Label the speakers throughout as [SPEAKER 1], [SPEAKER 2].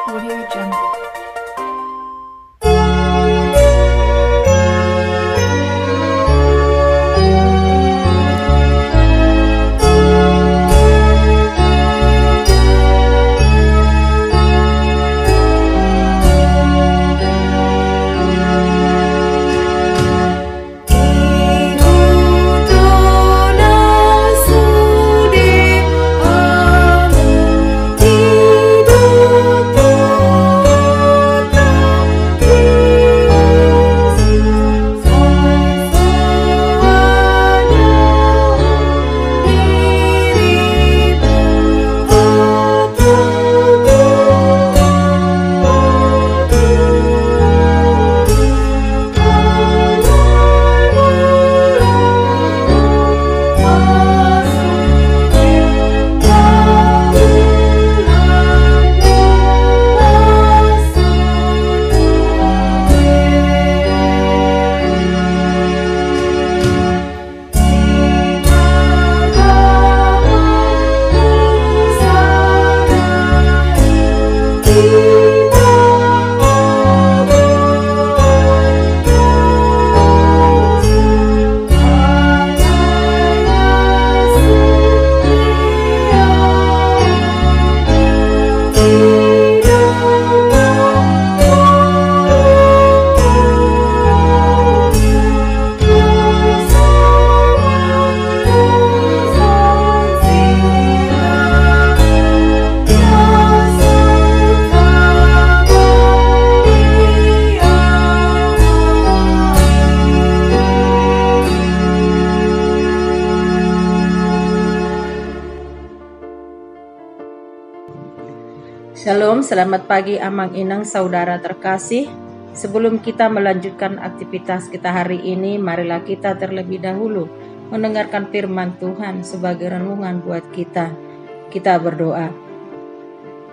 [SPEAKER 1] Audio Jungle.
[SPEAKER 2] Shalom, selamat pagi Amang Inang saudara terkasih. Sebelum kita melanjutkan aktivitas kita hari ini, marilah kita terlebih dahulu mendengarkan firman Tuhan sebagai renungan buat kita. Kita berdoa.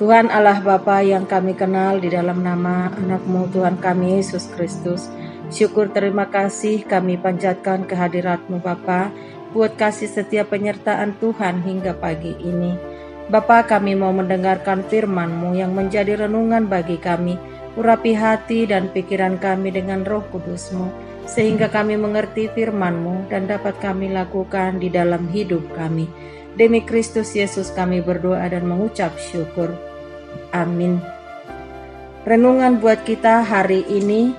[SPEAKER 2] Tuhan Allah Bapa yang kami kenal di dalam nama anak-Mu Tuhan kami Yesus Kristus. Syukur terima kasih kami panjatkan kehadirat-Mu Bapa buat kasih setia penyertaan Tuhan hingga pagi ini. Bapa, kami mau mendengarkan firman-Mu yang menjadi renungan bagi kami. Urapi hati dan pikiran kami dengan Roh Kudus-Mu, sehingga kami mengerti firman-Mu dan dapat kami lakukan di dalam hidup kami. Demi Kristus Yesus kami berdoa dan mengucap syukur. Amin. Renungan buat kita hari ini,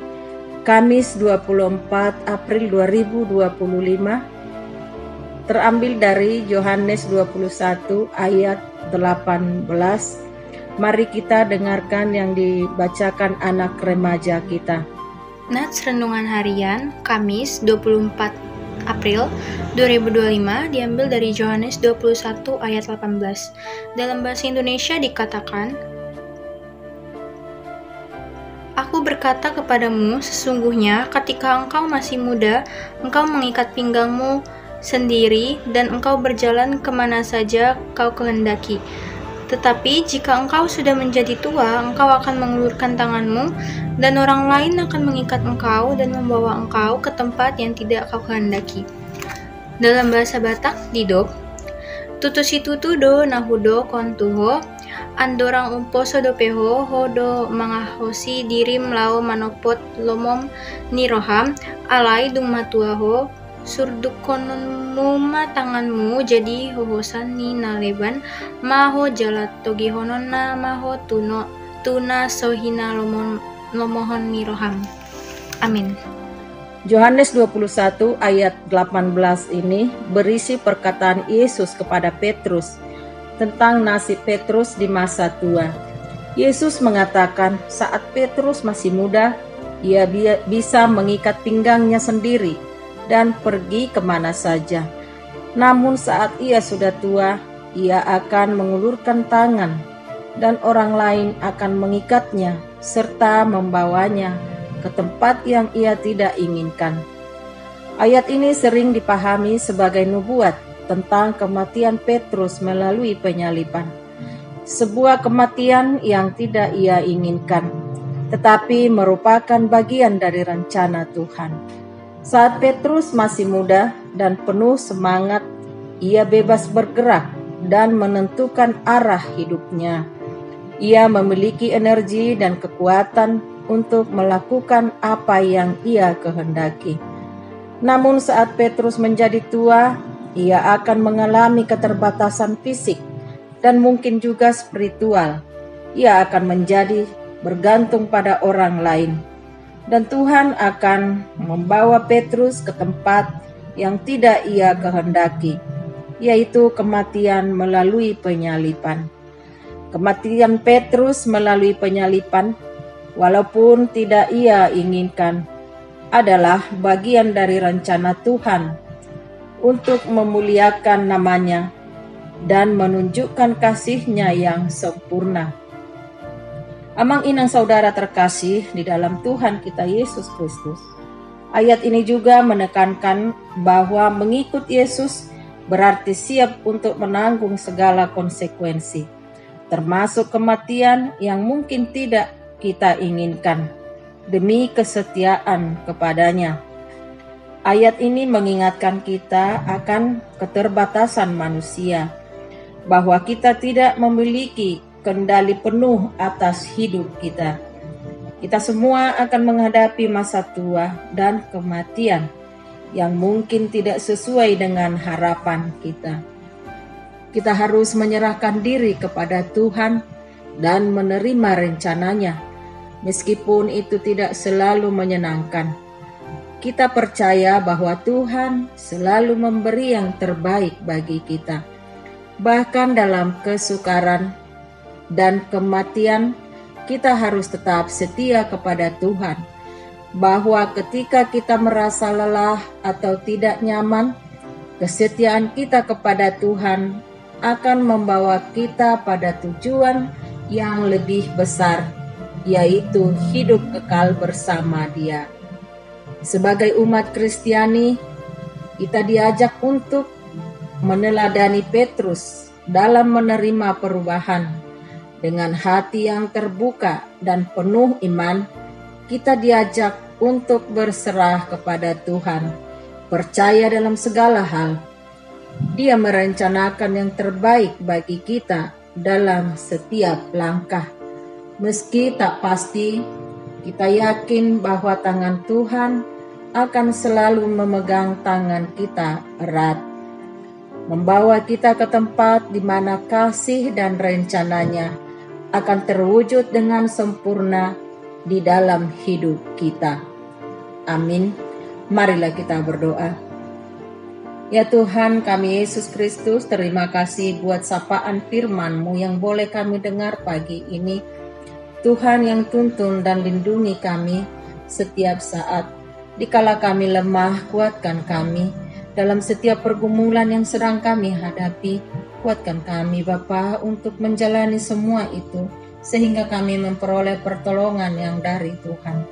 [SPEAKER 2] Kamis 24 April 2025, terambil dari Yohanes 21 ayat 18. Mari kita dengarkan yang dibacakan anak remaja kita.
[SPEAKER 3] Nats Renungan Harian Kamis 24 April 2025 diambil dari Yohanes 21 ayat 18. Dalam bahasa Indonesia dikatakan, Aku berkata kepadamu, sesungguhnya ketika engkau masih muda, engkau mengikat pinggangmu sendiri dan engkau berjalan kemana saja kau kehendaki. Tetapi jika engkau sudah menjadi tua, engkau akan mengulurkan tanganmu dan orang lain akan mengikat engkau dan membawa engkau ke tempat yang tidak kau kehendaki. Dalam bahasa Batak, didok, tutusitutu do nahudo kontuho, andorang umpo sodopeho hodo mangahosi dirim lao manopot lomom niroham, alai dung matuaho, surdukononmu ma tanganmu jadi hohosan ni naleban maho jalat togihonona maho tuna sohina lomohon niroham. Amin.
[SPEAKER 2] Yohanes 21 ayat 18 ini berisi perkataan Yesus kepada Petrus tentang nasib Petrus di masa tua. Yesus mengatakan saat Petrus masih muda, ia bisa mengikat pinggangnya sendiri dan pergi kemana saja. Namun saat ia sudah tua, ia akan mengulurkan tangan dan orang lain akan mengikatnya serta membawanya ke tempat yang ia tidak inginkan. Ayat ini sering dipahami sebagai nubuat tentang kematian Petrus melalui penyaliban. Sebuah kematian yang tidak ia inginkan, tetapi merupakan bagian dari rencana Tuhan. Saat Petrus masih muda dan penuh semangat, ia bebas bergerak dan menentukan arah hidupnya. Ia memiliki energi dan kekuatan untuk melakukan apa yang ia kehendaki. Namun saat Petrus menjadi tua, ia akan mengalami keterbatasan fisik dan mungkin juga spiritual. Ia akan menjadi bergantung pada orang lain. Dan Tuhan akan membawa Petrus ke tempat yang tidak ia kehendaki, yaitu kematian melalui penyalipan. Kematian Petrus melalui penyalipan, walaupun tidak ia inginkan, adalah bagian dari rencana Tuhan untuk memuliakan namanya dan menunjukkan kasih-Nya yang sempurna. Amang inang saudara terkasih di dalam Tuhan kita Yesus Kristus, ayat ini juga menekankan bahwa mengikut Yesus berarti siap untuk menanggung segala konsekuensi, termasuk kematian yang mungkin tidak kita inginkan, demi kesetiaan kepadanya. Ayat ini mengingatkan kita akan keterbatasan manusia, bahwa kita tidak memiliki kendali penuh atas hidup kita. Kita semua akan menghadapi masa tua dan kematian yang mungkin tidak sesuai dengan harapan kita. Kita harus menyerahkan diri kepada Tuhan dan menerima rencananya, meskipun itu tidak selalu menyenangkan. Kita percaya bahwa Tuhan selalu memberi yang terbaik bagi kita. Bahkan dalam kesukaran dan kematian, kita harus tetap setia kepada Tuhan. Bahwa ketika kita merasa lelah atau tidak nyaman, kesetiaan kita kepada Tuhan akan membawa kita pada tujuan yang lebih besar, yaitu hidup kekal bersama Dia. Sebagai umat Kristiani, kita diajak untuk meneladani Petrus dalam menerima perubahan. Dengan hati yang terbuka dan penuh iman, kita diajak untuk berserah kepada Tuhan, percaya dalam segala hal. Dia merencanakan yang terbaik bagi kita dalam setiap langkah. Meski tak pasti, kita yakin bahwa tangan Tuhan akan selalu memegang tangan kita erat, membawa kita ke tempat di mana kasih dan rencananya akan terwujud dengan sempurna di dalam hidup kita. Amin. Marilah kita berdoa. Ya Tuhan kami Yesus Kristus, terima kasih buat sapaan firman-Mu yang boleh kami dengar pagi ini. Tuhan yang tuntun dan lindungi kami setiap saat. Dikala kami lemah, kuatkan kami. Dalam setiap pergumulan yang sedang kami hadapi, kuatkan kami Bapa untuk menjalani semua itu, sehingga kami memperoleh pertolongan yang dari Tuhan.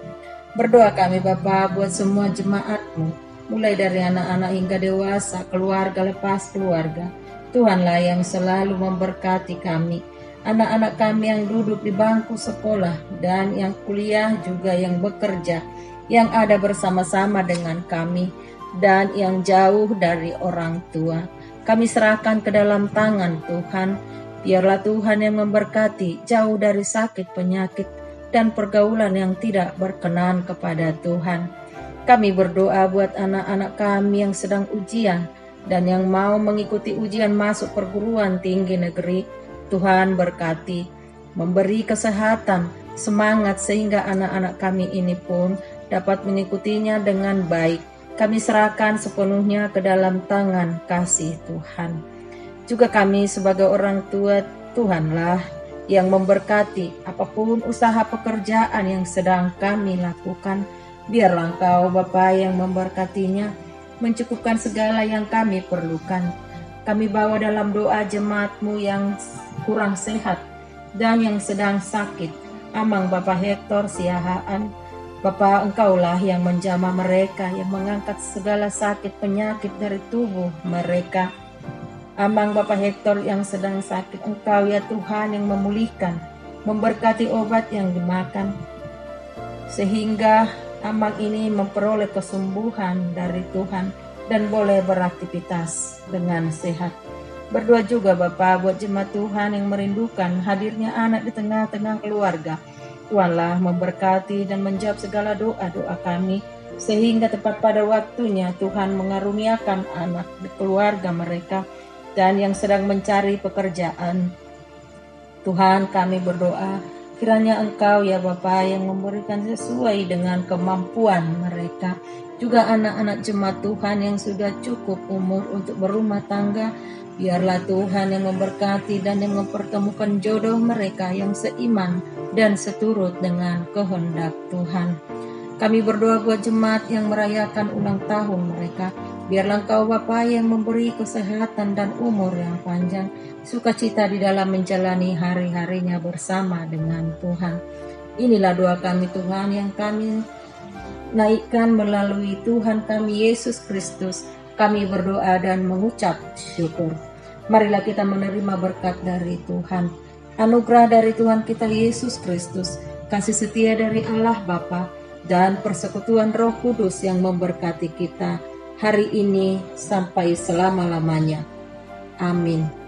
[SPEAKER 2] Berdoa kami Bapa buat semua jemaat-Mu, mulai dari anak-anak hingga dewasa, keluarga lepas keluarga. Tuhanlah yang selalu memberkati kami, anak-anak kami yang duduk di bangku sekolah dan yang kuliah, juga yang bekerja, yang ada bersama-sama dengan kami, dan yang jauh dari orang tua. Kami serahkan ke dalam tangan Tuhan. Biarlah Tuhan yang memberkati, jauh dari sakit, penyakit, dan pergaulan yang tidak berkenan kepada Tuhan. Kami berdoa buat anak-anak kami yang sedang ujian dan yang mau mengikuti ujian masuk perguruan tinggi negeri. Tuhan berkati, memberi kesehatan, semangat, sehingga anak-anak kami ini pun dapat mengikutinya dengan baik. Kami serahkan sepenuhnya ke dalam tangan kasih Tuhan. Juga kami sebagai orang tua, Tuhanlah yang memberkati apapun usaha pekerjaan yang sedang kami lakukan. Biarlah Engkau Bapa yang memberkatinya, mencukupkan segala yang kami perlukan. Kami bawa dalam doa jemaat-Mu yang kurang sehat dan yang sedang sakit. Amang Bapak Hektor Siahaan, Bapa, Engkaulah yang menjamah mereka, yang mengangkat segala sakit penyakit dari tubuh mereka. Amang Bapak Hektor yang sedang sakit, Engkau ya Tuhan yang memulihkan, memberkati obat yang dimakan, sehingga Amang ini memperoleh kesembuhan dari Tuhan dan boleh beraktivitas dengan sehat. Berdoa juga Bapa buat jemaat Tuhan yang merindukan hadirnya anak di tengah-tengah keluarga. Tuhanlah memberkati dan menjawab segala doa-doa kami, sehingga tepat pada waktunya Tuhan mengaruniakan anak di keluarga mereka dan yang sedang mencari pekerjaan. Tuhan, kami berdoa kiranya Engkau ya Bapa yang memberikan sesuai dengan kemampuan mereka. Juga anak-anak jemaat Tuhan yang sudah cukup umur untuk berumah tangga, biarlah Tuhan yang memberkati dan yang mempertemukan jodoh mereka yang seiman dan seturut dengan kehendak Tuhan. Kami berdoa buat jemaat yang merayakan ulang tahun mereka. Biarlah Engkau Bapa yang memberi kesehatan dan umur yang panjang, sukacita di dalam menjalani hari-harinya bersama dengan Tuhan. Inilah doa kami Tuhan yang kami naikkan melalui Tuhan kami Yesus Kristus. Kami berdoa dan mengucap syukur. Marilah kita menerima berkat dari Tuhan. Anugerah dari Tuhan kita Yesus Kristus, kasih setia dari Allah Bapa, dan persekutuan Roh Kudus yang memberkati kita hari ini sampai selama-lamanya. Amin.